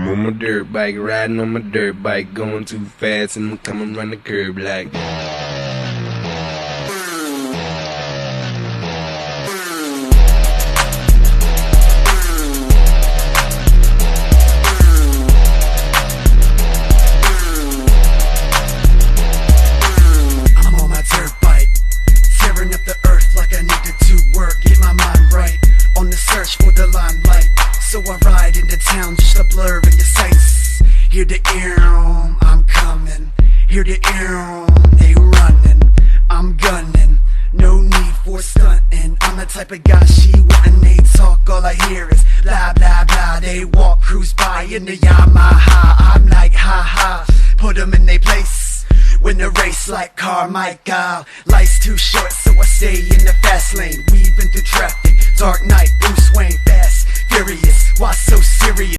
I'm on my dirt bike, riding on my dirt bike, going too fast and I'm coming run the curb like. I'm on my dirt bike, tearing up the earth like I needed to work, get my mind right, on the search for the limelight. So I ride into town, just a blur in your sights. Hear the I'm coming. Hear the they running. I'm gunning, no need for stunting. I'm the type of guy she want and they talk. All I hear is blah blah blah. They walk, cruise by in the Yamaha. I'm like ha ha, put them in their place. Win the race like Carmichael. Life's too short, so I stay in the fast lane, weaving through traffic. Dark night, Bruce Wayne, fast, furious. Why so serious?